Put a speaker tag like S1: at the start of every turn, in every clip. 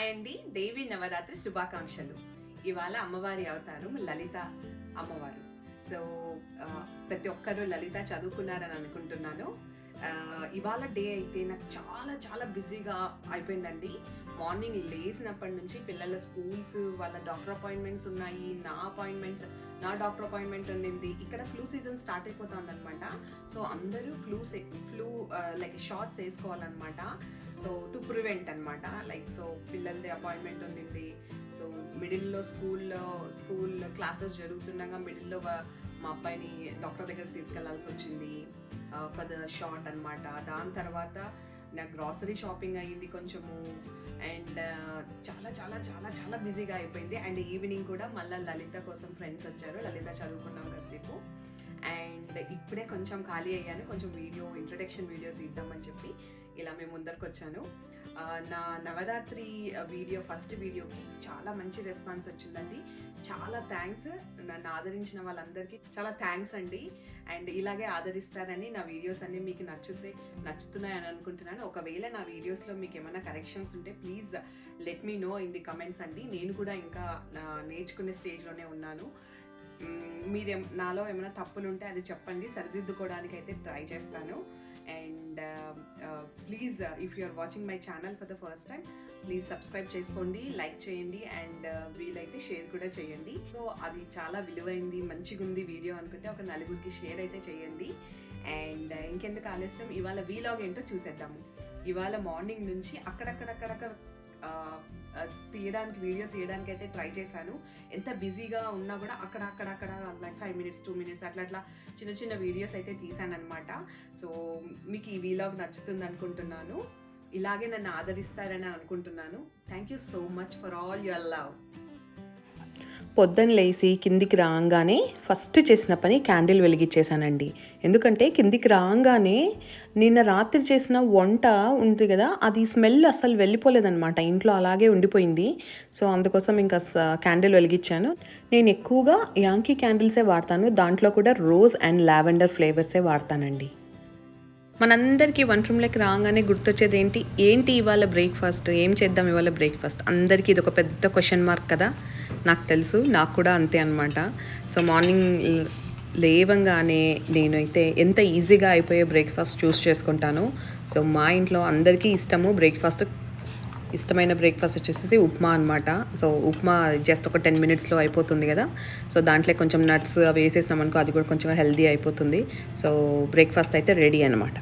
S1: Hi అండి, దేవి నవరాత్రి శుభాకాంక్షలు. ఇవాళ అమ్మవారి అవతారం లలిత అమ్మవారు. సో ప్రతి ఒక్కరూ లలిత చదువుకున్నారని అనుకుంటున్నాను. ఇవాళ డే అయితే నాకు చాలా చాలా బిజీగా అయిపోయిందండి. మార్నింగ్ లేచినప్పటి నుంచి పిల్లల స్కూల్స్, వాళ్ళ డాక్టర్ అపాయింట్మెంట్స్ ఉన్నాయి, నా డాక్టర్ అపాయింట్మెంట్ ఉండింది. ఇక్కడ ఫ్లూ సీజన్ స్టార్ట్ అయిపోతుంది అనమాట. సో అందరూ ఫ్లూ లైక్ షార్ట్స్ వేసుకోవాలన్నమాట. సో టు ప్రివెంట్ అనమాట. లైక్ సో పిల్లలది అపాయింట్మెంట్ ఉండింది. సో మిడిల్లో స్కూల్ క్లాసెస్ జరుగుతుండగా మిడిల్లో మా అబ్బాయిని డాక్టర్ దగ్గరికి తీసుకెళ్లాల్సి వచ్చింది ఫర్ ద షార్ట్ అనమాట. దాని తర్వాత నాకు గ్రాసరీ షాపింగ్ అయ్యింది కొంచెము. అండ్ చాలా చాలా చాలా చాలా బిజీగా అయిపోయింది. అండ్ ఈవినింగ్ కూడా మళ్ళీ లలిత కోసం ఫ్రెండ్స్ వచ్చారు. లలిత చదువుకున్నాం కాసేపు. అండ్ ఇప్పుడే కొంచెం ఖాళీ అయ్యాను. కొంచెం ఇంట్రడక్షన్ వీడియో తీద్దామని చెప్పి ఇలా మేము ముందరకు వచ్చాను. నా నవరాత్రి ఫస్ట్ వీడియోకి చాలా మంచి రెస్పాన్స్ వచ్చిందండి. చాలా థ్యాంక్స్. నన్ను ఆదరించిన వాళ్ళందరికీ చాలా థ్యాంక్స్ అండి. అండ్ ఇలాగే ఆదరిస్తారని, నా వీడియోస్ అన్నీ మీకు నచ్చుతున్నాయని అనుకుంటున్నాను. ఒకవేళ నా వీడియోస్లో మీకు ఏమైనా కరెక్షన్స్ ఉంటే please let me know in the comments అండి. నేను కూడా ఇంకా నేర్చుకునే స్టేజ్లోనే ఉన్నాను. నాలో ఏమైనా తప్పులు ఉంటే అది చెప్పండి, సరిదిద్దుకోవడానికి అయితే ట్రై చేస్తాను. And please if you are watching my channel for the first time please subscribe చేసుకోండి, లైక్ చేయండి, అండ్ వీలైతే షేర్ కూడా చేయండి. సో అది చాలా విలువైంది, మంచిగా ఉంది వీడియో అనుకుంటే ఒక నలుగురికి షేర్ అయితే చేయండి. అండ్ ఇంకెందుకు ఆలస్యం, ఇవాళ వీలాగ్ ఏంటో చూసేద్దాము. ఇవాళ మార్నింగ్ నుంచి అక్కడక్కడ వీడియో తీయడానికి అయితే ట్రై చేశాను. ఎంత బిజీగా ఉన్నా కూడా అక్కడ లైక్ 5 minutes 2 minutes అట్లా చిన్న వీడియోస్ అయితే తీసాను అనమాట. సో మీకు ఈ వీలాగ్ నచ్చుతుంది అనుకుంటున్నాను. ఇలాగే నన్ను ఆదరిస్తారని అనుకుంటున్నాను. Thank you so much for all your love.
S2: పొద్దున్న లేచి కిందికి రాగానే ఫస్ట్ చేసిన పని క్యాండిల్ వెలిగించేసానండి. ఎందుకంటే కిందికి రాగానే నిన్న రాత్రి చేసిన వంట ఉంది కదా, అది స్మెల్ అస్సలు వెళ్ళిపోలేదనమాట, ఇంట్లో అలాగే ఉండిపోయింది. సో అందుకోసం ఇంకా క్యాండిల్ వెలిగించాను. నేను ఎక్కువగా యాంకీ క్యాండిల్సే వాడతాను. దాంట్లో కూడా రోజ్ అండ్ లావెండర్ ఫ్లేవర్సే వాడతానండి. మనందరికీ వన్ రూమ్లోకి రాగానే గుర్తొచ్చేది ఏంటి ఇవాళ బ్రేక్ఫాస్ట్, ఏం చేద్దాం ఇవాళ బ్రేక్ఫాస్ట్, అందరికీ ఇది ఒక పెద్ద క్వశ్చన్ మార్క్ కదా. నాకు తెలుసు, నాకు కూడా అంతే అనమాట. సో మార్నింగ్ లేవంగానే నేనైతే ఎంత ఈజీగా అయిపోయే బ్రేక్ఫాస్ట్ చూస్ చేసుకుంటాను. సో మా ఇంట్లో అందరికీ ఇష్టమైన బ్రేక్ఫాస్ట్ వచ్చేసి ఉప్మా అనమాట. సో ఉప్మా జస్ట్ ఒక 10 minutesలో అయిపోతుంది కదా. సో దాంట్లో కొంచెం నట్స్ అవి వేసేసినాం అనుకో, అది కూడా కొంచెం హెల్దీ అయిపోతుంది. సో బ్రేక్ఫాస్ట్ అయితే రెడీ అనమాట.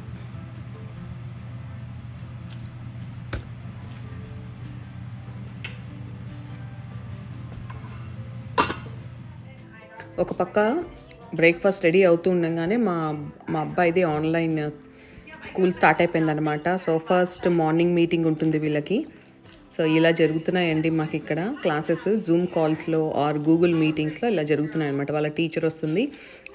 S2: ఒక పక్క బ్రేక్ఫాస్ట్ రెడీ అవుతూ ఉండగానే మా అబ్బాయిది ఆన్లైన్ స్కూల్ స్టార్ట్ అయిపోయిందనమాట. సో ఫస్ట్ మార్నింగ్ మీటింగ్ ఉంటుంది వీళ్ళకి. సో ఇలా జరుగుతున్నాయండి మాకు ఇక్కడ క్లాసెస్ జూమ్ కాల్స్లో ఆర్ గూగుల్ మీటింగ్స్లో ఇలా జరుగుతున్నాయి అనమాట. వాళ్ళ టీచర్ వస్తుంది.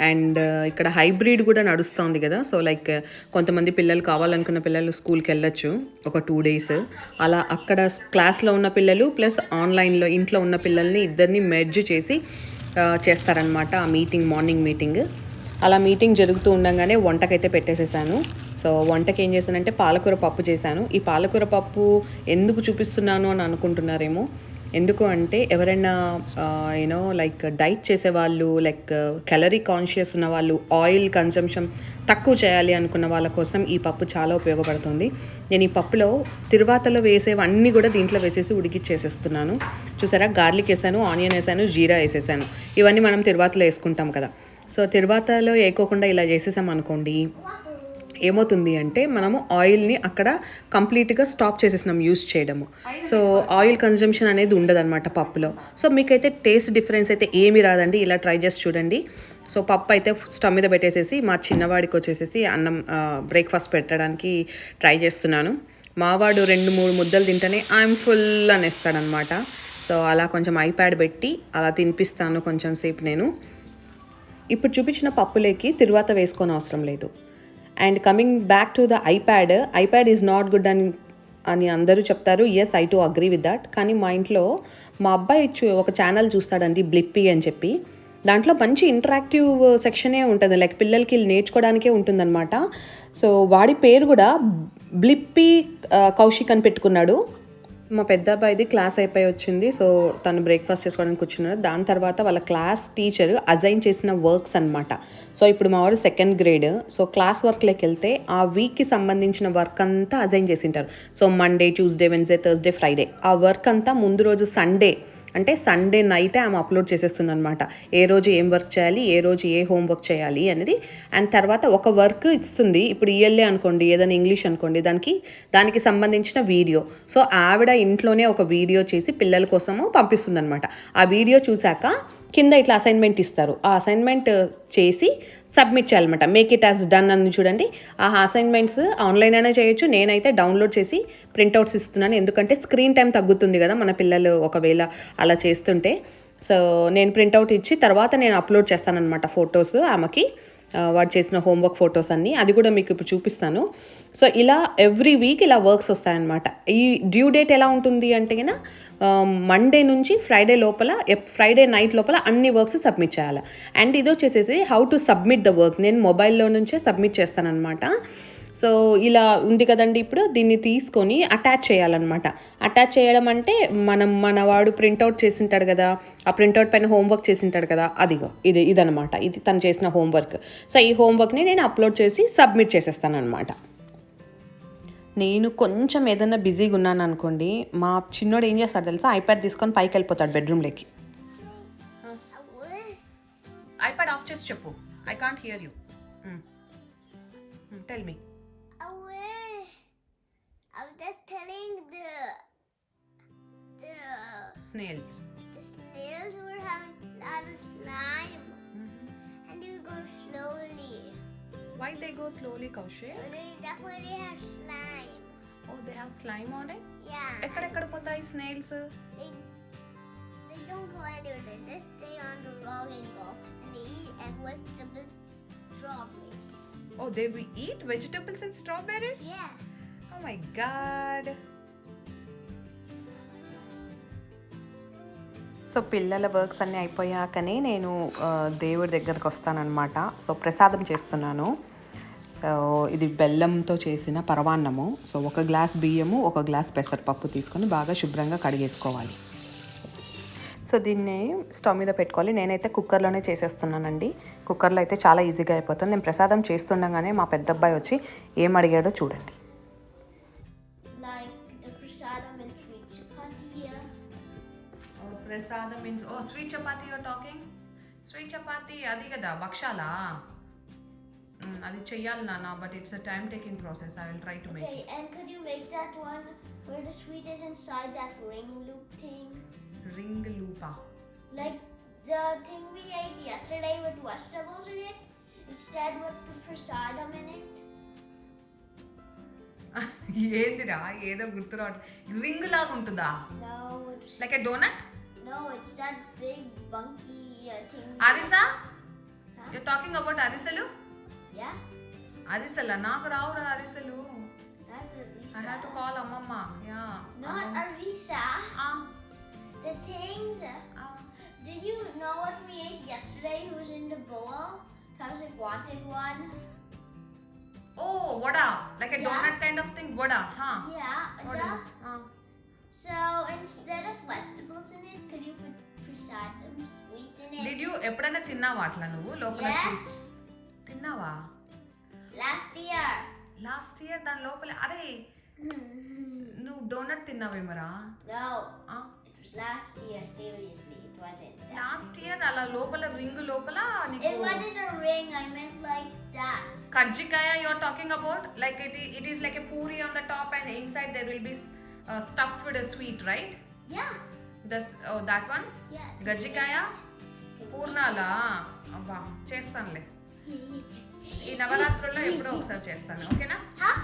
S2: అండ్ ఇక్కడ హైబ్రిడ్ కూడా నడుస్తుంది కదా. సో లైక్ కొంతమంది పిల్లలు కావాలనుకున్న పిల్లలు స్కూల్కి వెళ్ళొచ్చు ఒక 2 days. అలా అక్కడ క్లాస్లో ఉన్న పిల్లలు ప్లస్ ఆన్లైన్లో ఇంట్లో ఉన్న పిల్లల్ని ఇద్దరిని మెర్జ్ చేసి చేస్తారనమాట ఆ మార్నింగ్ మీటింగ్. అలా మీటింగ్ జరుగుతూ ఉండగానే వంటకైతే పెట్టేసేసాను. సో వంటకి ఏం చేశానంటే పాలకూర పప్పు చేశాను. ఈ పాలకూర పప్పు ఎందుకు చూపిస్తున్నాను అని అనుకుంటున్నారేమో. ఎందుకు అంటే ఎవరైనా లైక్ డైట్ చేసేవాళ్ళు, లైక్ క్యాలరీ కాన్షియస్ ఉన్న వాళ్ళు, ఆయిల్ కన్జంప్షన్ తక్కువ చేయాలి అనుకున్న వాళ్ళ కోసం ఈ పప్పు చాలా ఉపయోగపడుతుంది. నేను ఈ పప్పులో తిరువాతలో వేసేవన్నీ కూడా దీంట్లో వేసేసి ఉడికిచ్చేసేస్తున్నాను. చూసారా, గార్లిక్ వేసాను, ఆనియన్ వేసాను, జీరా వేసేసాను. ఇవన్నీ మనం తిరువాతలో వేసుకుంటాం కదా. సో తిరువాతలో వేయకోకుండా ఇలా చేసేసాం అనుకోండి, ఏమవుతుంది అంటే మనము ఆయిల్ని అక్కడ కంప్లీట్గా స్టాప్ చేసేసినాం యూస్ చేయడము. సో ఆయిల్ కన్జంప్షన్ అనేది ఉండదన్నమాట పప్పులో. సో మీకైతే టేస్ట్ డిఫరెన్స్ అయితే ఏమీ రాదండి. ఇలా ట్రై చేసి చూడండి. సో పప్పు అయితే స్టవ్ మీద పెట్టేసేసి మా చిన్నవాడికి వచ్చేసేసి అన్నం బ్రేక్ఫాస్ట్ పెట్టడానికి ట్రై చేస్తున్నాను. మావాడు 2-3 ముద్దలు తింటేనే ఐఎమ్ ఫుల్ అనేస్తాడనమాట. సో అలా కొంచెం ఐప్యాడ్ పెట్టి అలా తినిపిస్తాను కొంచెం సేపు నేను. ఇప్పుడు చూపించిన పప్పులోకి తిరువాత వేసుకొని అవసరం లేదు. And coming back to the iPad is not good అని అందరూ చెప్తారు. Yes, I too agree with that. కానీ మా ఇంట్లో మా అబ్బాయి ఒక ఛానల్ చూస్తాడండి, బ్లిప్పీ అని చెప్పి. దాంట్లో మంచి ఇంటరాక్టివ్ సెక్షనే ఉంటుంది, లైక్ పిల్లలకి నేర్చుకోవడానికే ఉంటుందన్నమాట. సో వాడి పేరు కూడా బ్లిప్పీ కౌశిక్ అని పెట్టుకున్నాడు. మా పెద్ద అబ్బాయిది క్లాస్ అయిపోయి వచ్చింది. సో తను బ్రేక్ఫాస్ట్ చేసుకోవడానికి కూర్చున్నారు. దాని తర్వాత వాళ్ళ క్లాస్ టీచర్ అజైన్ చేసిన వర్క్స్ అనమాట. సో ఇప్పుడు మా వాడు 2nd గ్రేడ్. సో క్లాస్ వర్క్లోకి వెళ్తే ఆ వీక్కి సంబంధించిన వర్క్ అంతా అజైన్ చేసింటారు. So Monday, Tuesday, Wednesday, Thursday, Friday ఆ వర్క్ అంతా ముందు రోజు సండే నైటే ఆమె అప్లోడ్ చేసేస్తుంది అనమాట. ఏ రోజు ఏం వర్క్ చేయాలి, ఏ రోజు ఏ హోంవర్క్ చేయాలి అనేది. అండ్ తర్వాత ఒక వర్క్ ఇస్తుంది. ఇప్పుడు ఈఎల్ఏ అనుకోండి, ఏదైనా ఇంగ్లీష్ అనుకోండి, దానికి సంబంధించిన వీడియో. సో ఆవిడ ఇంట్లోనే ఒక వీడియో చేసి పిల్లల కోసము పంపిస్తుంది అనమాట. ఆ వీడియో చూశాక కింద ఇట్లా అసైన్మెంట్ ఇస్తారు. ఆ అసైన్మెంట్ చేసి సబ్మిట్ చేయాలన్నమాట. మేక్ ఇట్ యాజ్ డన్ అని చూడండి. ఆ అసైన్మెంట్స్ ఆన్లైన్ అయినా చేయొచ్చు. నేనైతే డౌన్లోడ్ చేసి ప్రింట్అవుట్స్ ఇస్తున్నాను. ఎందుకంటే స్క్రీన్ టైం తగ్గుతుంది కదా మన పిల్లలు ఒకవేళ అలా చేస్తుంటే. సో నేను ప్రింట్అవుట్ ఇచ్చి తర్వాత నేను అప్లోడ్ చేస్తానన్నమాట ఫొటోస్ ఆమెకి, వాడు చేసిన హోంవర్క్ ఫొటోస్ అన్నీ. అది కూడా మీకు ఇప్పుడు చూపిస్తాను. సో ఇలా ఎవ్రీ వీక్ ఇలా వర్క్స్ వస్తాయన్నమాట. ఈ డ్యూ డేట్ ఎలా ఉంటుంది అంటే కన్నా మండే నుంచి ఫ్రైడే నైట్ లోపల అన్ని వర్క్స్ సబ్మిట్ చేయాలి. అండ్ ఇది వచ్చేసేసి how to submit the work. నేను మొబైల్లో నుంచే సబ్మిట్ చేస్తానన్నమాట. సో ఇలా ఉంది కదండి. ఇప్పుడు దీన్ని తీసుకొని అటాచ్ చేయాలన్నమాట. అటాచ్ చేయడం అంటే మనవాడు ప్రింట్అవుట్ చేసింటాడు కదా, ఆ ప్రింట్అవుట్ పైన హోంవర్క్ చేసింటాడు కదా, ఇదనమాట. ఇది తను చేసిన హోంవర్క్. సో ఈ హోంవర్క్ని నేను అప్లోడ్ చేసి సబ్మిట్ చేసేస్తాను అనమాట. నేను కొంచెం ఏదైనా బిజీగా ఉన్నాను అనుకోండి, మా చిన్నోడు ఏం చేస్తాడు తెలుసా, ఐప్యాడ్ తీసుకొని పైకి వెళ్ళిపోతాడు బెడ్రూమ్లోకి. ఐప్యాడ్ ఆఫ్ చేసి చెప్పు. I can't hear you. Tell me.
S3: I was just telling the
S2: Snails.
S3: the snails were having a lot of slime, and they were going slowly.
S2: Why they go slowly, Kaushik?
S3: That's why they have slime.
S2: Oh, they have slime on it?
S3: Yeah.
S2: ఎక్కడ పోతాయి snails?
S3: They don't go anywhere. They just stay on the log and go, and they eat and vegetables, strawberries.
S2: Oh, they will eat vegetables and strawberries?
S3: Yeah.
S2: Oh my God. So పిల్లల works అన్నీ అయిపోయాకనే నేను దేవుడి దగ్గరకు వస్తానన్నమాట. So ప్రసాదం చేస్తున్నాను. So ఇది బెల్లంతో చేసిన పరవాన్నము. సో 1 గ్లాస్ బియ్యము, 1 గ్లాస్ పెసరపప్పు తీసుకొని బాగా శుభ్రంగా కడిగేసుకోవాలి. సో దీన్ని స్టవ్ మీద పెట్టుకోవాలి. నేనైతే కుక్కర్లోనే చేసేస్తున్నానండి. కుక్కర్లో అయితే చాలా ఈజీగా అయిపోతుంది. నేను ప్రసాదం చేస్తుండగానే మా పెద్ద అబ్బాయి వచ్చి ఏం అడిగాడో చూడండి.
S3: Like the prasadam and sweet chapati.
S2: ప్రసాదం means sweet chapati you're talking. Sweet chapati అది కదా భక్షాలా, అది చెయ్యాలి నాన్న. But it's a time taking process. I will try to make.
S3: Okay, and could you make that one where the sweet is inside that ring loop thing?
S2: Ring లూపా?
S3: Like the thing we ate yesterday with vegetables in it, instead with the prasadam in it.
S2: ఏందిరా ఏదో గుర్తు రావట్లేదు. Ring లాగా ఉంటుందా?
S3: No, it's
S2: like a donut?
S3: that big bunky thing.
S2: అరిసా? You talking about అరిసెలు?
S3: Yeah,
S2: అరిసెలా? నాకు రావురా అరిసెలు.
S3: not arisa.
S2: I have to call అమ్మమ్మ. Yeah.
S3: Not arisa. The things. Did you know what we ate yesterday? Who was in the bowl? Kaushik wanted one.
S2: Oh, vada. Like a
S3: Yeah.
S2: donut kind of thing. Vada, huh?
S3: Yeah.
S2: Vada.
S3: So instead of vegetables in it, could you put prasadam wheat in it?
S2: Did you ఎప్పుడైనా తిన్నావా అట్లా నువ్వు లోపల
S3: Yes.
S2: Sweets తిన్నావా?
S3: Last year.
S2: Last year దాని లోపల అరే నువ్వు డోనట్ తిన్నావేమరా?
S3: No, it was last year. Seriously, it wasn't.
S2: Last year అలా లోపల రింగ్ లోపల
S3: It
S2: నీకు
S3: wasn't a ring. I meant like that.
S2: Kajjikaya you are talking about, like it is like a puri on the top and inside there will be stuffed sweet, right?
S3: Yeah.
S2: That one?
S3: Yeah.
S2: గజ్జికాయ పూర్ణాలా? అబ్బా చేస్తానులే. ఈ నవరాత్రుల్లో ఎప్పుడో ఒకసారి చేస్తాను. ఓకేనా?
S3: Huh?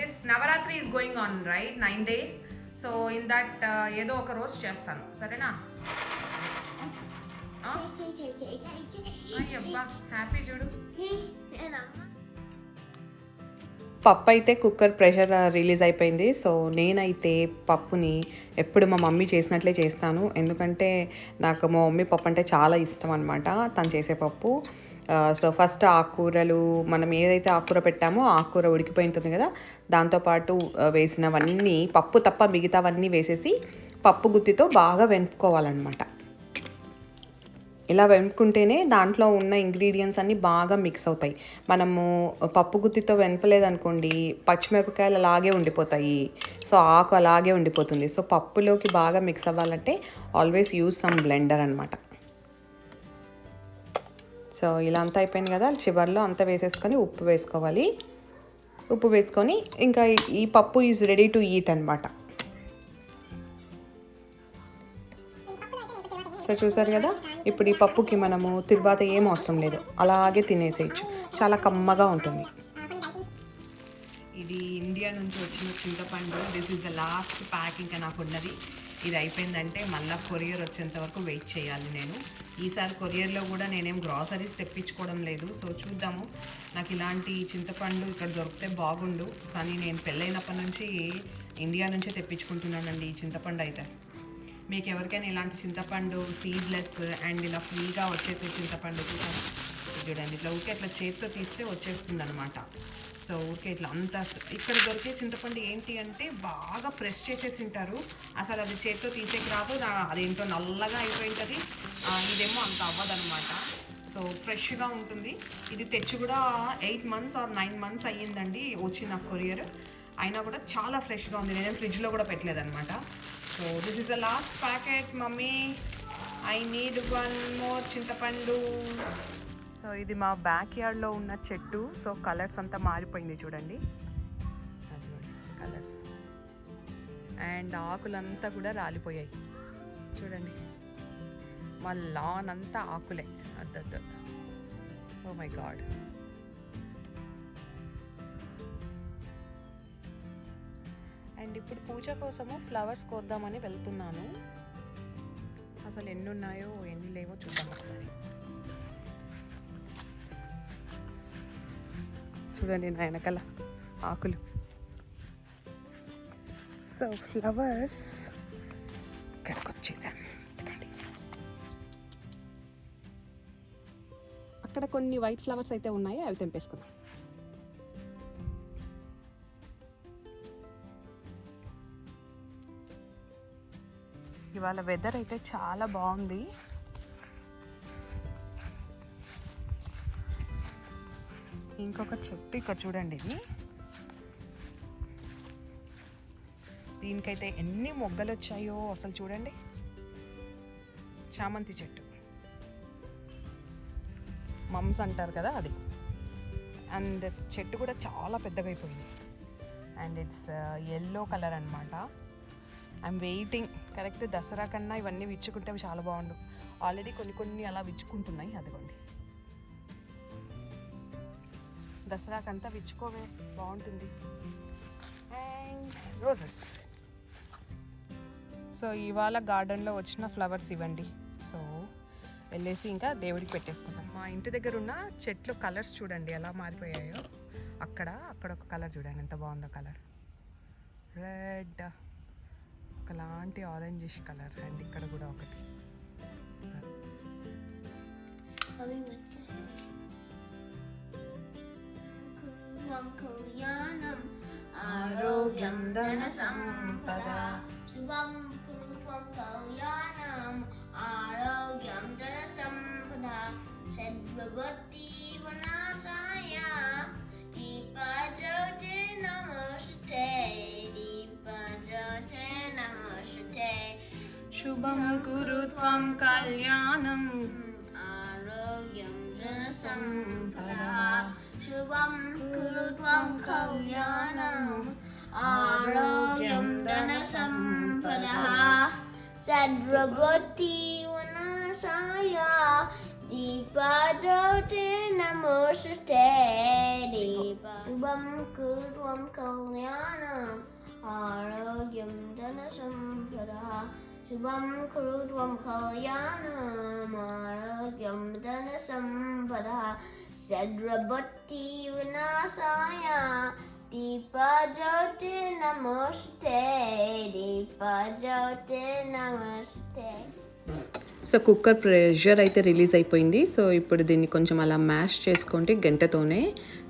S2: This Navratri is going on right 9 days. So in that ఏదో ఒక రోజు చేస్తాను. సరేనా? అయ్యబ్బా హ్యాపీ చూడు.
S3: And Amma.
S2: పప్పు అయితే కుక్కర్ ప్రెషర్ రిలీజ్ అయిపోయింది. సో నేనైతే పప్పుని ఎప్పుడు మా మమ్మీ చేసినట్లే చేస్తాను. ఎందుకంటే నాకు మా మమ్మీ పప్పు అంటే చాలా ఇష్టం అనమాట. తను చేసే పప్పు. సో ఫస్ట్ ఆకుకూరలు మనం ఏదైతే ఆకుకూర పెట్టామో ఆకుకూర ఉడికిపోయి ఉంటుంది కదా, దాంతోపాటు వేసినవన్నీ పప్పు తప్ప మిగతావన్నీ వేసేసి పప్పు గుత్తితో బాగా వెనుక్కోవాలన్నమాట. ఇలా వెనుక్కుంటేనే దాంట్లో ఉన్న ఇంగ్రీడియంట్స్ అన్నీ బాగా మిక్స్ అవుతాయి. మనము పప్పు గుత్తితో వెనపలేదనుకోండి, పచ్చిమిరపకాయలు అలాగే ఉండిపోతాయి, సో ఆకు అలాగే ఉండిపోతుంది. సో పప్పులోకి బాగా మిక్స్ అవ్వాలంటే ఆల్వేస్ యూజ్ సమ్ బ్లెండర్ అనమాట. సో ఇలా అంతా అయిపోయింది కదా, చివర్లో అంతా వేసేసుకొని ఉప్పు వేసుకోవాలి. ఉప్పు వేసుకొని ఇంకా ఈ పప్పు ఈజ్ రెడీ టు ఈట్ అనమాట. సో చూసారు కదా, ఇప్పుడు ఈ పప్పుకి మనము తిరువాత ఏం అవసరం లేదు, అలాగే తినేసేయచ్చు, చాలా కమ్మగా ఉంటుంది. ఇది ఇండియా నుంచి వచ్చిన చింతపండు. This is the last packing నాకు ఉన్నది. ఇది అయిపోయిందంటే మళ్ళీ కొరియర్ వచ్చేంత వరకు వెయిట్ చేయాలి నేను. ఈసారి కొరియర్లో కూడా నేనేం గ్రాసరీస్ తెప్పించుకోవడం లేదు. సో చూద్దాము, నాకు ఇలాంటి చింతపండు ఇక్కడ దొరికితే బాగుండు, కానీ నేను పెళ్ళైనప్పటి నుంచి ఇండియా నుంచే తెప్పించుకుంటున్నానండి ఈ చింతపండు. అయితే మీకు ఎవరికైనా ఇలాంటి చింతపండు సీడ్లెస్ అండ్ ఇలా ఫ్రీగా వచ్చేసే చింతపండు చూడండి, ఇట్లా ఊరికే ఇట్లా చేతితో తీస్తే వచ్చేస్తుంది అనమాట. సో ఊరికే ఇట్లా అంత ఇక్కడ దొరికే చింతపండు ఏంటి అంటే బాగా ప్రెస్ చేసేసి ఉంటారు, అసలు అది చేతితో తీసేకి రాదు, అదేంటో నల్లగా అయిపోయింటుంది. ఇదేమో అంత అవ్వదనమాట. సో ఫ్రెష్గా ఉంటుంది. ఇది తెచ్చి కూడా 8 months or 9 months అయ్యిందండి వచ్చి నాకు కొరియర్, అయినా కూడా చాలా ఫ్రెష్గా ఉంది. నేను ఫ్రిడ్జ్లో కూడా పెట్టలేదన్నమాట. So this is the last packet mummy, I need 1 more చింతపండు. సో ఇది మా బ్యాక్ యార్డ్లో ఉన్న చెట్టు. సో కలర్స్ అంతా మారిపోయింది చూడండి, కలర్స్ అండ్ ఆకులంతా కూడా రాలిపోయాయి చూడండి. మా లాన్ అంతా ఆకులే, అద్దద్ద. Oh my God. అండ్ ఇప్పుడు పూజ కోసము ఫ్లవర్స్ కోద్దామని వెళ్తున్నాను. అసలు ఎన్ని ఉన్నాయో ఎన్ని లేవో చూద్దాం ఒకసారి. చూడండి నా వెనకాల ఆకులు. సో ఫ్లవర్స్ ఇక్కడికి వచ్చేసాం. అక్కడ కొన్ని వైట్ ఫ్లవర్స్ అయితే ఉన్నాయి, అవి తెంపేసుకుందాం. ఇవాళ వెదర్ అయితే చాలా బాగుంది. ఇంకొక చెట్టు ఇక్కడ చూడండి, ఇది దీనికైతే ఎన్ని మొగ్గలు వచ్చాయో అసలు చూడండి. చామంతి చెట్టు, మమ్స్ అంటారు కదా అది. అండ్ చెట్టు కూడా చాలా పెద్దగా అయిపోయింది అండ్ ఇట్స్ ఎల్లో కలర్ అనమాట. ఐఎమ్ వెయిటింగ్, కరెక్ట్ దసరా కన్నా ఇవన్నీ విచ్చుకుంటే చాలా బాగుండు. ఆల్రెడీ కొన్ని అలా విచ్చుకుంటున్నాయి, అదిగోండి. దసరాకంతా విచ్చుకోవే, బాగుంటుంది. And roses. సో ఇవాళ గార్డెన్లో వచ్చిన ఫ్లవర్స్ ఇవ్వండి. సో వెళ్ళేసి ఇంకా దేవుడికి పెట్టేసుకుందాం. మా ఇంటి దగ్గర ఉన్న చెట్లు కలర్స్ చూడండి ఎలా మారిపోయాయో. అక్కడ ఒక కలర్ చూడండి ఎంత బాగుందో కలర్, రెడ్, ఒకలాంటి ఆరెంజిష్ కలర్. అండ్ ఇక్కడ కూడా ఒకటి.
S3: కళ్యాణం ఆరోగ్యం ధన సంపద శుభం కురుత్వం కళ్యాణం ఆరోగ్యం ధన సంపద సద్భవతి వనాసాయ దీపజ్యోతి నమస్తే దీపజ్యోతి నమస్తే
S2: శుభం కురుత్వం కళ్యాణం
S3: ఆరోగ్యం ధన సంపద శుభం కురుత్వం కళ్యాణం ఆరోగ్యం ధన సంపదః సద్భవతి వనాసాయ దీపజ్యోతి నమస్తే శుభం కురుత్వం కళ్యాణం ఆరోగ్యం ధన సంపదః శుభం కురుత్వం కళ్యాణం ఆరోగ్యం ధన సంపదః సద్భవతి వినాశాయ దీపజ్యోతి నమస్తే దీపజ్యోతి నమస్తే.
S2: సో కుక్కర్ ప్రెషర్ అయితే రిలీజ్ అయిపోయింది. సో ఇప్పుడు దీన్ని కొంచెం అలా మ్యాష్ చేసుకోండి గంటెతోనే.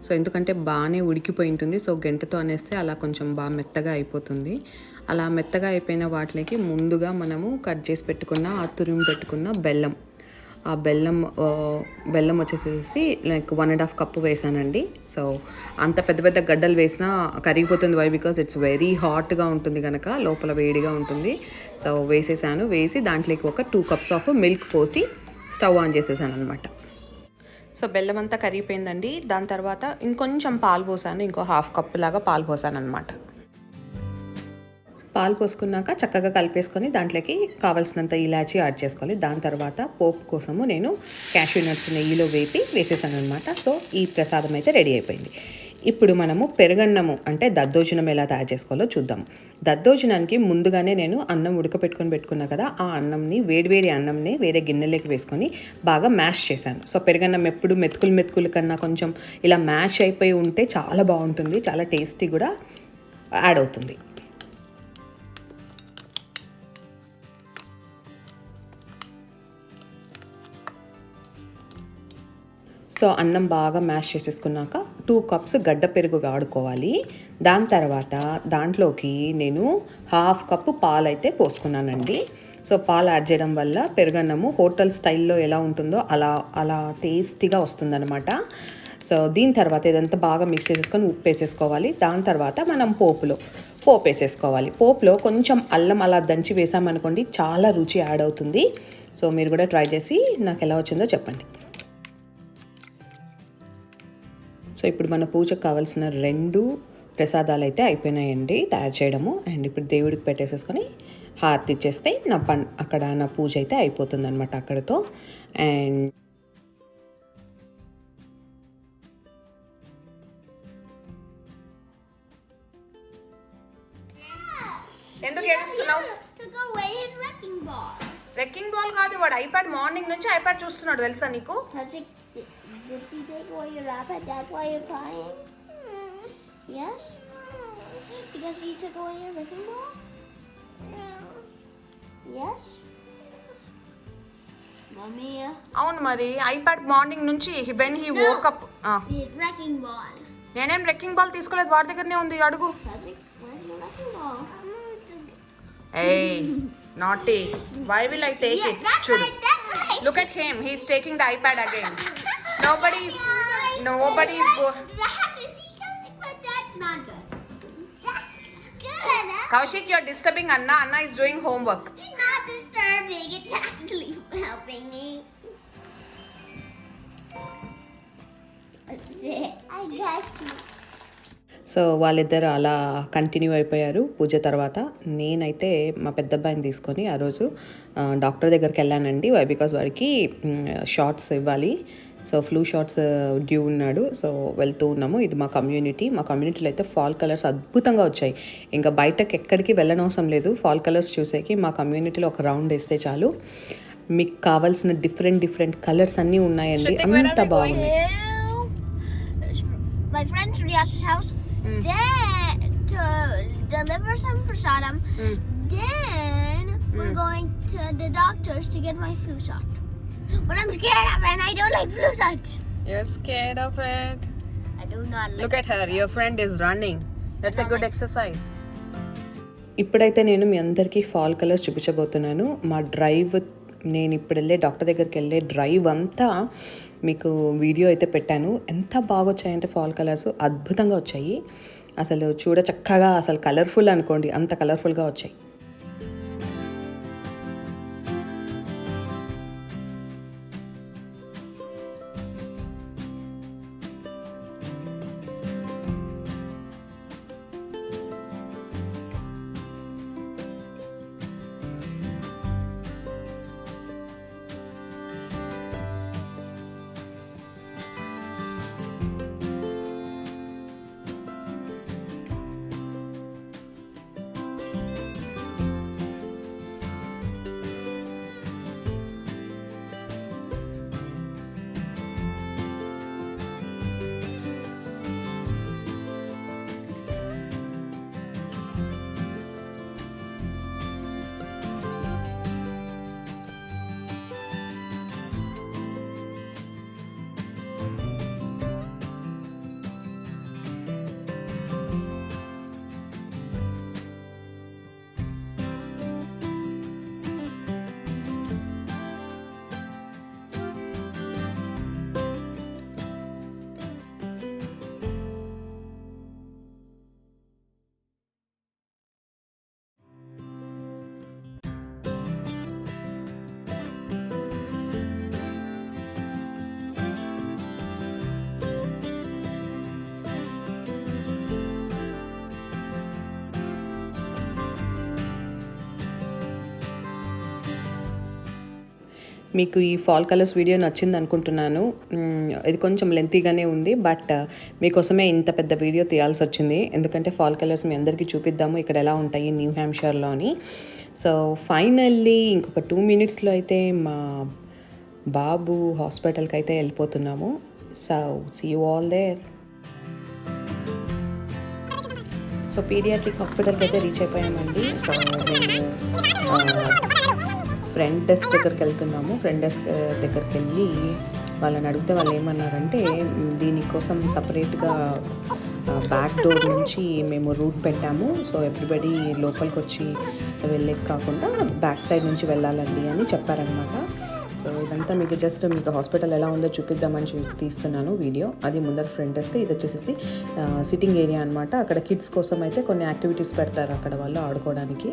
S2: సో ఎందుకంటే బాగానే ఉడికిపోయి ఉంటుంది. సో గంటెతో అనేస్తే అలా కొంచెం బాగా మెత్తగా అయిపోతుంది. అలా మెత్తగా అయిపోయిన వాటికి ముందుగా మనము కట్ చేసి పెట్టుకున్న ఆ తురిమి పెట్టుకున్న బెల్లం, ఆ బెల్లం వచ్చేసేసి లైక్ 1.5 కప్పు వేసానండి. సో అంత పెద్ద పెద్ద గడ్డలు వేసినా కరిగిపోతుంది. వై బికాజ్ ఇట్స్ వెరీ హాట్గా ఉంటుంది కనుక, లోపల వేడిగా ఉంటుంది. సో వేసేసాను. వేసి దాంట్లోకి ఒక 2 కప్స్ ఆఫ్ మిల్క్ పోసి స్టవ్ ఆన్ చేసేసాను అనమాట. సో బెల్లం అంతా కరిగిపోయిందండి. దాని తర్వాత ఇంకొంచెం పాలు పోసాను, ఇంకో 1/2 కప్పు లాగా పాలు పోసాను అనమాట. పాలు పోసుకున్నాక చక్కగా కలిపేసుకొని దాంట్లోకి కావాల్సినంత ఇలాచీ యాడ్ చేసుకోవాలి. దాని తర్వాత పోపు కోసము నేను క్యాష్యూ నట్స్ నెయ్యిలో వేపి వేసేసాను అనమాట. సో ఈ ప్రసాదం అయితే రెడీ అయిపోయింది. ఇప్పుడు మనము పెరుగన్నము అంటే దద్దోజనం ఎలా తయారు చేసుకోవాలో చూద్దాం. దద్దోజనానికి ముందుగానే నేను అన్నం పెట్టుకున్నా కదా, ఆ అన్నంని వేడివేడి అన్నంని వేరే గిన్నెలోకి వేసుకొని బాగా మ్యాష్ చేశాను. సో పెరుగన్నం ఎప్పుడు మెతుకులు కన్నా కొంచెం ఇలా మ్యాష్ అయిపోయి ఉంటే చాలా బాగుంటుంది, చాలా టేస్టీ కూడా యాడ్ అవుతుంది. సో అన్నం బాగా మ్యాష్ చేసేసుకున్నాక 2 కప్స్ గడ్డ పెరుగు వాడుకోవాలి. దాని తర్వాత దాంట్లోకి నేను 1/2 కప్పు పాలు అయితే పోసుకున్నానండి. సో పాలు యాడ్ చేయడం వల్ల పెరుగన్నము హోటల్ స్టైల్లో ఎలా ఉంటుందో అలా టేస్టీగా వస్తుందన్నమాట. సో దీని తర్వాత ఇదంతా బాగా మిక్స్ చేసేసుకొని ఉప్పు వేసేసుకోవాలి. దాని తర్వాత మనం పోపు వేసేసుకోవాలి. పోపులో కొంచెం అల్లం అలా దంచి వేసామనుకోండి, చాలా రుచి యాడ్ అవుతుంది. సో మీరు కూడా ట్రై చేసి నాకు ఎలా వచ్చిందో చెప్పండి. సో ఇప్పుడు మన పూజకు కావాల్సిన 2 ప్రసాదాలు అయితే అయిపోయినాయండి తయారు చేయడము. అండ్ ఇప్పుడు దేవుడికి పెట్టేసేసుకొని హారతి ఇచ్చేస్తే అక్కడ నా పూజ అయితే అయిపోతుంది అనమాట అక్కడితో. అండ్ ఎందుకు ఏడుస్తున్నావు? రెక్కింగ్ బాల్ కాదు, వాడు ఐప్యాడ్ మార్నింగ్ నుంచి ఐప్యాడ్ చూస్తున్నాడు తెలుసా నీకు?
S3: Did he take away your iPad? That's why you're crying? Yes? Because you took away your wrecking ball? Yes? Mommy?
S2: అవును మరి, ఐప్యాడ్ మార్నింగ్ నుంచి when he woke up.
S3: Wrecking ball.
S2: నేనేం రెక్కింగ్ ball తీసుకోలేదు, వాడి దగ్గరనే ఉంది, అడుగు.
S3: Where's your wrecking ball?
S2: Hey, naughty. Why will I take it? Chudu. Look at him. He's taking the iPad again. Nobody's go.
S3: That's not good. That's good.
S2: Kaushik, you're disturbing Anna. Anna is doing homework.
S3: It's not disturbing. It's actually helping me. Let's see. I got you.
S2: So వాళ్ళిద్దరు అలా continue అయిపోయారు పూజ తర్వాత. నేనైతే మా పెద్ద అబ్బాయిని తీసుకొని ఆ రోజు డాక్టర్ దగ్గరికి వెళ్ళానండి. బికాజ్ వాడికి షార్ట్స్ ఇవ్వాలి. సో ఫ్లూ షార్ట్స్ డ్యూ ఉన్నాడు. సో వెళ్తూ ఉన్నాము. ఇది మా కమ్యూనిటీలో అయితే ఫాల్ కలర్స్ అద్భుతంగా వచ్చాయి. ఇంకా బయటకు ఎక్కడికి వెళ్ళనవసరం లేదు ఫాల్ కలర్స్ చూసేకి. మా కమ్యూనిటీలో ఒక రౌండ్ వేస్తే చాలు మీకు కావాల్సిన డిఫరెంట్ కలర్స్ అన్నీ ఉన్నాయండి. అంత బాగున్నాయి.
S3: My friend Riyash's house. Then to deliver some prasadam. Then we're going to the doctors to get my flu shot. But I'm scared of it and I don't like flu shots.
S2: You're scared of it?
S3: I do not like.
S2: Look at her. Your friend is running. That's a good exercise. ఇప్పుడైతే నేను మీ అందరికీ fall colours చూపించబోతున్నాను. మా drive, నేను ఇప్పుడు doctor దగ్గరికి వెళ్ళే drive అంతా మీకు వీడియో అయితే పెట్టాను. ఎంత బాగా వచ్చాయంటే ఫాల్ కలర్స్ అద్భుతంగా వచ్చాయి. అసలు చూడ చక్కగా, అసలు కలర్ఫుల్ అనుకోండి, అంత కలర్ఫుల్గా వచ్చాయి. మీకు ఈ ఫాల్ కలర్స్ వీడియో నచ్చింది అనుకుంటున్నాను. ఇది కొంచెం లెంతీగానే ఉంది, బట్ మీకోసమే ఇంత పెద్ద వీడియో తీయాల్సి వచ్చింది. ఎందుకంటే ఫాల్ కలర్స్ మీ అందరికీ చూపిద్దాము ఇక్కడ ఎలా ఉంటాయి న్యూ హ్యాంప్షైర్లోని. సో ఫైనల్లీ ఇంకొక 2 minutesలో అయితే మా బాబు హాస్పిటల్కి అయితే వెళ్ళిపోతున్నాము. So see you all there. So paediatric హాస్పిటల్కి అయితే రీచ్ అయిపోయామండి. సో మేము ఫ్రంట్ డెస్క్ దగ్గరికి వెళ్తున్నాము. ఫ్రంట్ డెస్క్ దగ్గరికి వెళ్ళి వాళ్ళని అడిగితే వాళ్ళు ఏమన్నారంటే దీనికోసం సపరేట్గా బ్యాక్ డోర్ నుంచి మేము రూట్ పెట్టాము. సో ఎవ్రీబడి లోపలికి వచ్చి వెళ్ళేది కాకుండా బ్యాక్ సైడ్ నుంచి వెళ్ళాలండి అని చెప్పారనమాట. సో ఇదంతా మీకు జస్ట్ మీకు హాస్పిటల్ ఎలా ఉందో చూపిద్దామని తీస్తున్నాను వీడియో. అది ముందర ఫ్రంట్ డెస్క్, ఇది వచ్చేసి సిట్టింగ్ ఏరియా అనమాట. అక్కడ కిడ్స్ కోసం అయితే కొన్ని యాక్టివిటీస్ పెడతారు అక్కడ వాళ్ళు ఆడుకోవడానికి.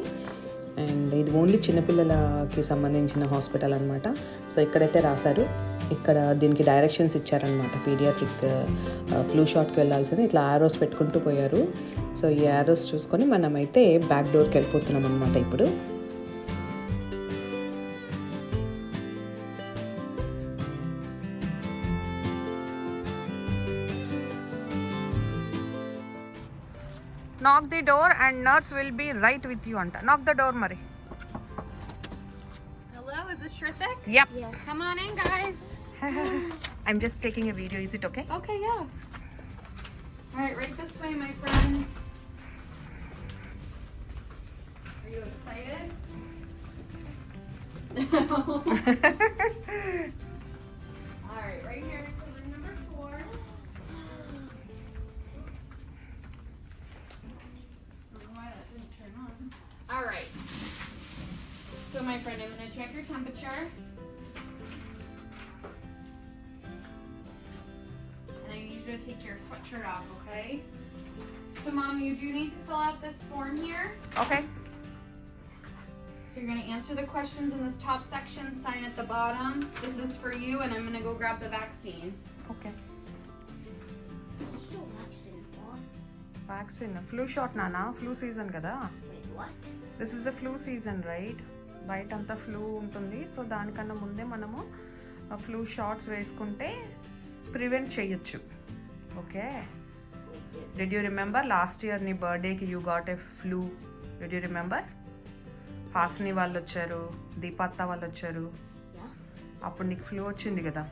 S2: అండ్ ఇది ఓన్లీ చిన్నపిల్లలకి సంబంధించిన హాస్పిటల్ అనమాట. సో ఇక్కడైతే రాశారు, ఇక్కడ దీనికి డైరెక్షన్స్ ఇచ్చారనమాట. పీడియాట్రిక్ ఫ్లూ షాట్కి వెళ్ళాల్సింది ఇట్లా యారోస్ పెట్టుకుంటూ పోయారు. సో ఈ యారోస్ చూసుకొని మనమైతే బ్యాక్ డోర్కి వెళ్ళిపోతున్నాం అనమాట ఇప్పుడు. Knock the door and nurse will be right with you anta. Knock the door Mari.
S4: Hello, is this Shrithik?
S2: Yep.
S3: Yes.
S4: Come on in, guys.
S2: I'm just taking a video. Is it okay?
S4: Okay, yeah. All right, right this way, my friends. Are you excited? All right, right here for room number 4. All right. So, my friend, I'm going to check your temperature. And I need you to take your sweatshirt off, okay? So, Mom, you do need to fill out this form here.
S2: Okay.
S4: So, you're going to answer the questions in this top section, sign at the bottom. This is for you, and I'm going to go grab the vaccine.
S2: Okay.
S3: Still vaccine for?
S2: Vaccine. Flu shot nana. Flu season kada.
S3: Wait, what?
S2: This is a flu season, right? బయట అంతా flu ఉంటుంది. So దానికన్నా ముందే మనము flu shots వేసుకుంటే prevent చేయొచ్చు. Okay. Did you remember last year నీ బర్త్డేకి you got a flu? Did you remember? Hasni వాళ్ళు వచ్చారు, దీపాత్త వాళ్ళు వచ్చారు. అప్పుడు నీకు ఫ్లూ వచ్చింది కదా.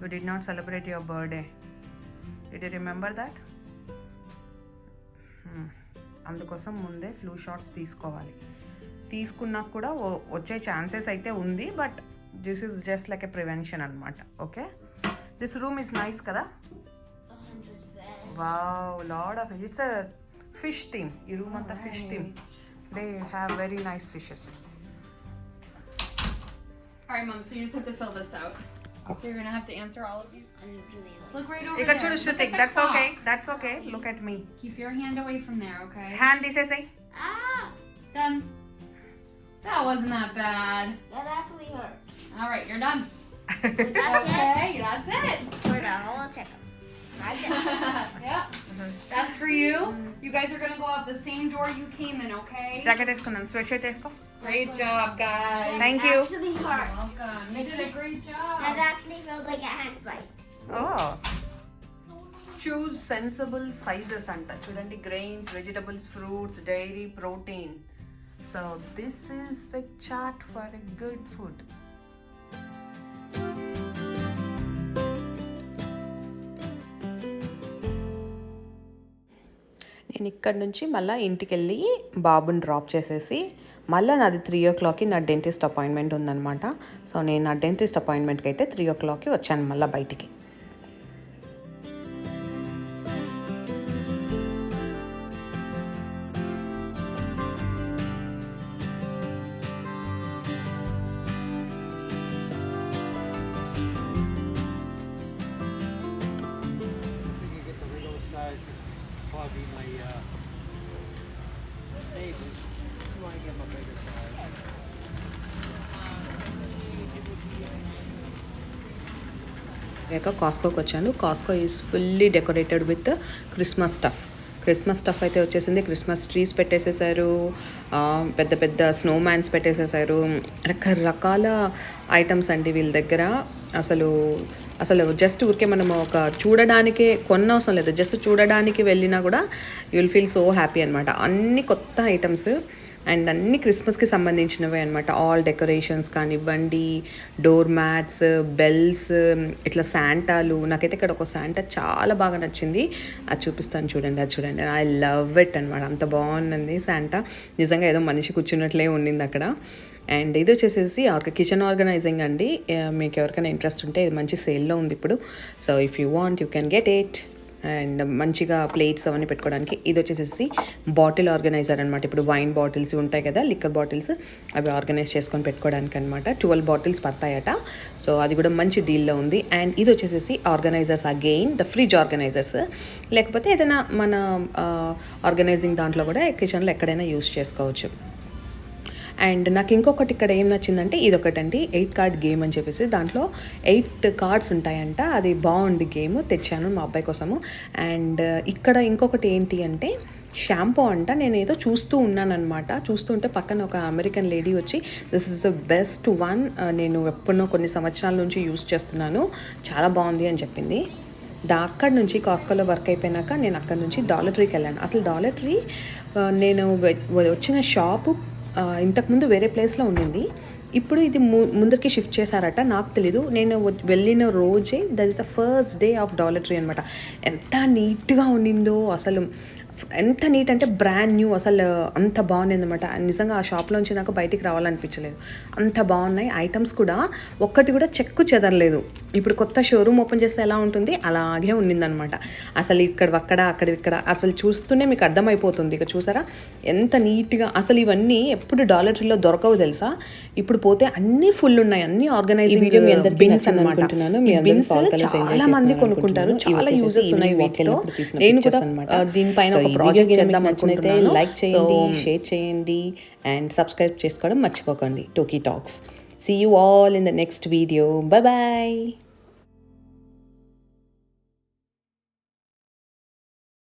S2: You did not celebrate your birthday. Did you remember that? అందుకోసం ముందే ఫ్లూ షాట్స్ తీసుకోవాలి. తీసుకున్నాక కూడా వచ్చే ఛాన్సెస్ అయితే ఉంది, but this is just like a prevention అనమాట. Okay. This room is nice కదా.
S3: 100 beds.
S2: Wow, lot of it's a fish theme. ఈ రూమ్ అంతా fish theme. They have very nice fishes.
S4: All right, Mom, so you just have to fill this out. So you're going to have to answer all of these.
S3: I'm really like.
S4: Look right over
S2: ఇక్కడ
S4: there.
S2: చూడు
S4: Look at
S2: Shrutik,
S4: the
S2: that's
S4: clock.
S2: Okay, that's okay. Look at me.
S4: Keep your hand away from there, okay?
S2: Hand తీసేసాయి.
S3: Ah!
S4: Done. That wasn't that bad.
S3: That actually hurt.
S4: All right, you're done.
S3: That's
S4: Okay, that's it.
S3: Hold on, I'll check them.
S4: Yeah, that's for you. You guys are gonna go out the same door you came in, okay?
S2: Jacket వేసుకున్నాను, sweat shirt వేసుకో.
S4: Great job, guys.
S2: Thank you.
S3: Actually hurt.
S4: Welcome. You did a great job.
S3: That actually felt like a hand bite.
S2: Oh. Choose sensible sizes అంట. చూడండి, grains, vegetables, fruits, dairy, protein. So this is a chart for a good food. నేను ఇక్కడ నుంచి మళ్ళీ ఇంటికి వెళ్ళి బాబుని drop చేసేసి మళ్ళీ నాది 3 o'clockకి నా డెంటిస్ట్ అపాయింట్మెంట్ ఉందన్నమాట. సో నేను నా డెంటిస్ట్ అపాయింట్మెంట్కి అయితే 3 o'clockకి వచ్చాను మళ్ళీ బయటికి.
S5: Probably my neighbors. You want to give them a bigger size.
S2: కాస్కోకి వచ్చాను. Costco is fully decorated with Christmas stuff. Christmas stuff అయితే వచ్చేసింది. క్రిస్మస్ ట్రీస్ పెట్టేసేసారు, పెద్ద పెద్ద స్నో మ్యాన్స్ పెట్టేసేసారు, రకరకాల ఐటమ్స్ అండి వీళ్ళ దగ్గర. అసలు అసలు జస్ట్ ఊరికే మనం ఒక చూడడానికే కొనవసరం లేదు, జస్ట్ చూడడానికి వెళ్ళినా కూడా you will feel so happy అనమాట. అన్ని కొత్త ఐటమ్స్ అండ్ అన్ని క్రిస్మస్కి సంబంధించినవే అనమాట. ఆల్ డెకరేషన్స్ కానివ్వండి, డోర్ మ్యాట్స్, బెల్స్, ఇట్లా శాంటాలు. నాకైతే ఇక్కడ ఒక శాంటా చాలా బాగా నచ్చింది, అది చూపిస్తాను చూడండి. అది చూడండి, ఐ లవ్ ఇట్ అనమాట. అంత బాగుంది శాంటా, నిజంగా ఏదో మనిషి కూర్చున్నట్లే ఉండింది అక్కడ. అండ్ ఇది వచ్చేసేసి కిచెన్ ఆర్గనైజింగ్ అండి. మీకు ఎవరికైనా ఇంట్రెస్ట్ ఉంటే ఇది మంచి సేల్లో ఉంది ఇప్పుడు. So if you want you can get it. And మంచిగా ప్లేట్స్ అవన్నీ పెట్టుకోవడానికి. ఇది వచ్చేసేసి బాటిల్ ఆర్గనైజర్ అనమాట. ఇప్పుడు వైన్ బాటిల్స్ ఉంటాయి కదా, లిక్కర్ బాటిల్స్, అవి ఆర్గనైజ్ చేసుకొని పెట్టుకోవడానికి అనమాట. 12 బాటిల్స్ పడతాయట. సో అది కూడా మంచి డీల్లో ఉంది. అండ్ ఇది వచ్చేసేసి organisers, again the fridge organisers, లేకపోతే ఏదైనా మన ఆర్గనైజింగ్ దాంట్లో కూడా కిచెన్లో ఎక్కడైనా యూస్ చేసుకోవచ్చు. అండ్ నాకు ఇంకొకటి ఇక్కడ ఏం నచ్చిందంటే ఇదొకటండి, 8 కార్డ్ గేమ్ అని చెప్పేసి. దాంట్లో 8 కార్డ్స్ ఉంటాయంట. అది బాగుంది గేమ్, తెచ్చాను మా అబ్బాయి కోసము. అండ్ ఇక్కడ ఇంకొకటి ఏంటి అంటే షాంపూ అంట. నేను ఏదో చూస్తూ ఉన్నానమాట, చూస్తుంటే పక్కన ఒక అమెరికన్ లేడీ వచ్చి this is the best one, నేను ఎప్పుడో కొన్ని సంవత్సరాల నుంచి యూస్ చేస్తున్నాను, చాలా బాగుంది అని చెప్పింది. అక్కడి నుంచి కాస్కోలో వర్క్ అయిపోయినాక నేను అక్కడి నుంచి డాలర్ ట్రీకి వెళ్ళాను. అసలు డాలర్ ట్రీ నేను వచ్చిన షాపు ఇంతకుముందు వేరే ప్లేస్లో ఉండింది, ఇప్పుడు ఇది ముందరికి షిఫ్ట్ చేశారట. నాకు తెలీదు, నేను వెళ్ళిన రోజే that is the first day of dollar tree అనమాట. ఎంత నీట్గా ఉండిందో అసలు, ఎంత నీట్ అంటే బ్రాండ్ న్యూ, అసలు అంత బాగుంది అనమాట. నిజంగా ఆ షాప్లోంచి నాకు బయటికి రావాలనిపించలేదు, అంత బాగున్నాయి ఐటమ్స్ కూడా. ఒక్కటి కూడా చెక్కు చెదరలేదు. ఇప్పుడు కొత్త షోరూమ్ ఓపెన్ చేస్తే ఎలా ఉంటుంది అలాగే ఉండిందనమాట. అసలు అక్కడ అసలు చూస్తూనే మీకు అర్థమైపోతుంది. ఇక చూసారా ఎంత నీట్గా. అసలు ఇవన్నీ ఎప్పుడు డాలర్ ట్రీలో దొరకవు తెలుసా, ఇప్పుడు పోతే అన్నీ ఫుల్ ఉన్నాయి, అన్ని ఆర్గనైజింగ్ బిన్స్ అనమాట. బిన్స్ చాలా మంది కొనుక్కుంటారు, చాలా యూజెస్ ఉన్నాయి వీటితో. నేను కూడా దీనిపైన ఒక ప్రాజెక్ట్ చేద్దాం అనుకుంటున్నాను. లైక్ చేయండి, షేర్ చేయండి అండ్ సబ్స్క్రైబ్ చేసుకోవడం మర్చిపోకండి. టోకీ talks. See you all in the next video. Bye bye.